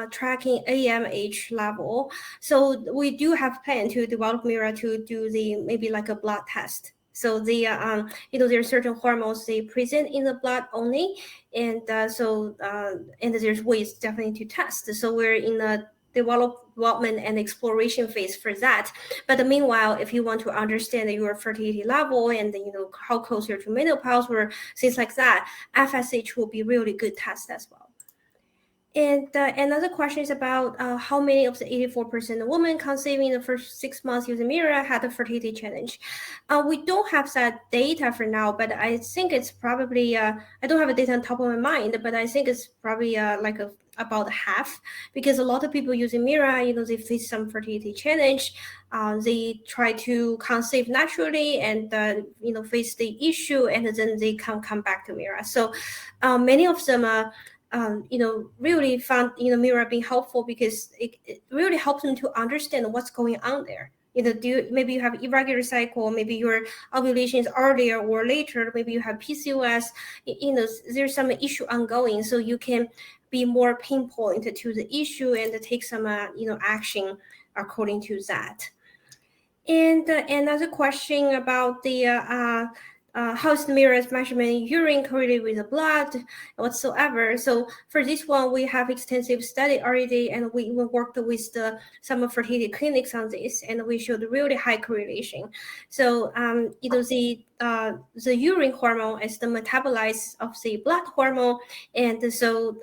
tracking AMH level? So we do have plan to develop Mira to do maybe like a blood test. So there are certain hormones they present in the blood only, and and there's ways definitely to test. So we're in a development and exploration phase for that. But meanwhile, if you want to understand your fertility level and how close you're to menopause or things like that, FSH will be really good test as well. And another question is about how many of the 84% of women conceiving in the first 6 months using Mira had a fertility challenge. We don't have that data for now, but I think it's probably, I don't have a data on top of my mind, but I think it's probably about half, because a lot of people using Mira, they face some fertility challenge. They try to conceive naturally and, face the issue, and then they come back to Mira. So many of them really found, Mira being helpful, because it really helps them to understand what's going on there. Maybe you have irregular cycle, maybe your ovulation is earlier or later, maybe you have PCOS, there's some issue ongoing, so you can be more pinpointed to the issue and take some, action according to that. And another question about the how's the mirror's measurement in urine correlated with the blood whatsoever. So for this one, we have extensive study already, and we even worked with some fertility clinics on this, and we showed really high correlation. So the urine hormone is the metabolite of the blood hormone, and so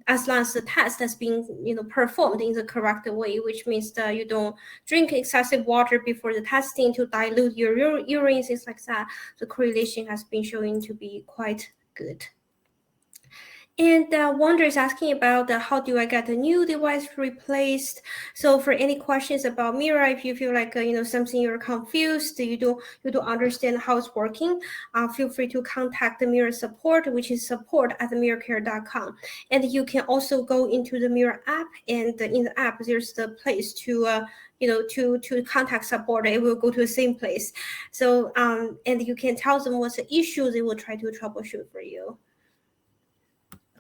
as long as the test has been performed in the correct way, which means that you don't drink excessive water before the testing to dilute your urine, things like that, the correlation has been showing to be quite good. And Wanda is asking about how do I get a new device replaced. So for any questions about Mira, if you feel like something you're confused, you don't understand how it's working, feel free to contact the Mira support, which is support@miracare.com. And you can also go into the Mira app, and in the app there's the place to to contact support. It will go to the same place. So and you can tell them what's the issue. They will try to troubleshoot for you.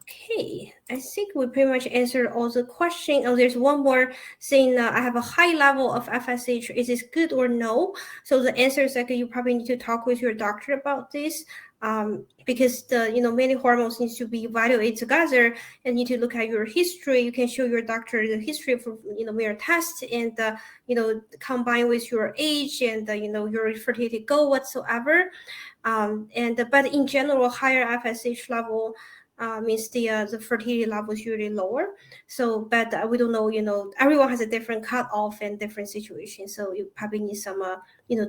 Okay, I think we pretty much answered all the questions. Oh, there's one more saying I have a high level of FSH. Is this good or no? So the answer is like you probably need to talk with your doctor about this, because the many hormones needs to be evaluated together, and need to look at your history. You can show your doctor the history for mirror test, and combine with your age and your fertility goal whatsoever. But in general, higher FSH level means the fertility level is usually lower. So, but we don't know, everyone has a different cutoff and different situation. So you probably need some,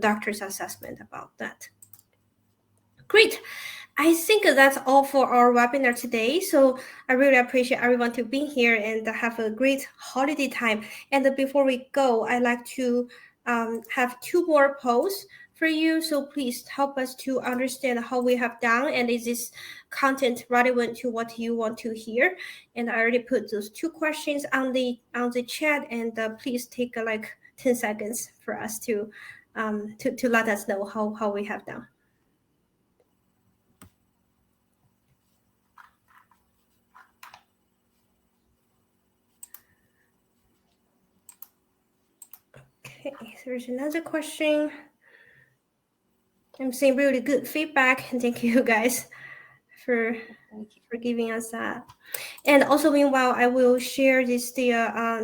doctor's assessment about that. Great. I think that's all for our webinar today. So I really appreciate everyone to be here and have a great holiday time. And before we go, I'd like to have 2 more polls for you. So please help us to understand how we have done, and is this content relevant to what you want to hear. And I already put those 2 questions on the chat, and please take like 10 seconds for us to let us know how we have done. Okay, there's another question. I'm seeing really good feedback, and thank you guys for giving us that. And also, meanwhile, I will share the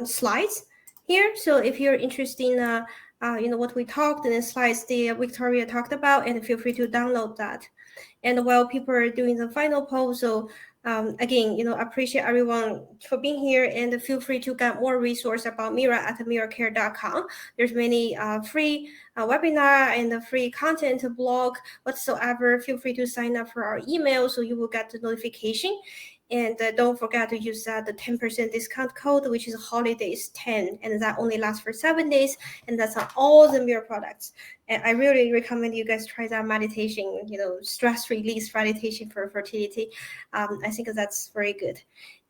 slides here. So if you're interested in what we talked in the slides Victoria talked about, and feel free to download that. And while people are doing the final poll, so again, appreciate everyone for being here, and feel free to get more resource about Mira at miracare.com. There's many free webinar and free content blog whatsoever. Feel free to sign up for our email so you will get the notification. And don't forget to use the 10% discount code, which is holidays10, and that only lasts for 7 days, and that's on all the Mira products. And I really recommend you guys try that meditation, stress release meditation for fertility. I think that's very good.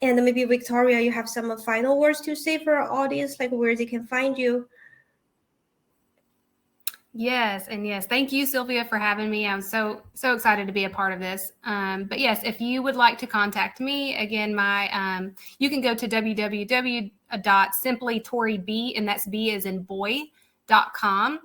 And maybe Victoria, you have some final words to say for our audience, like where they can find you. Yes. And yes, thank you, Sylvia, for having me. I'm so excited to be a part of this. But yes, if you would like to contact me, again, you can go to www.simplytorib, and that's B as in boy.com.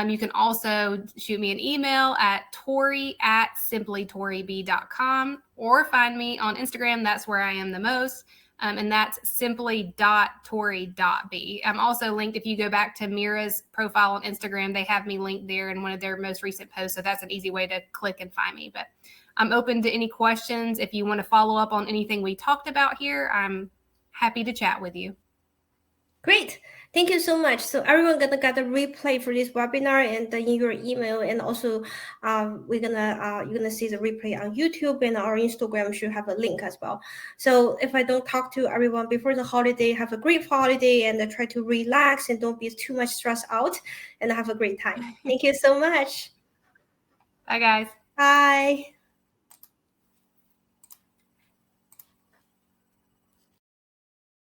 You can also shoot me an email at tori@simplytorib.com, or find me on Instagram. That's where I am the most. And that's simply.tori.b. I'm also linked, if you go back to Mira's profile on Instagram, they have me linked there in one of their most recent posts. So that's an easy way to click and find me. But I'm open to any questions. If you want to follow up on anything we talked about here, I'm happy to chat with you. Great. Thank you so much. So everyone gonna get a replay for this webinar and in your email, and also you're gonna see the replay on YouTube, and our Instagram should have a link as well. So if I don't talk to everyone before the holiday, have a great holiday, and try to relax and don't be too much stressed out, and have a great time. Thank you so much. Bye, guys. Bye.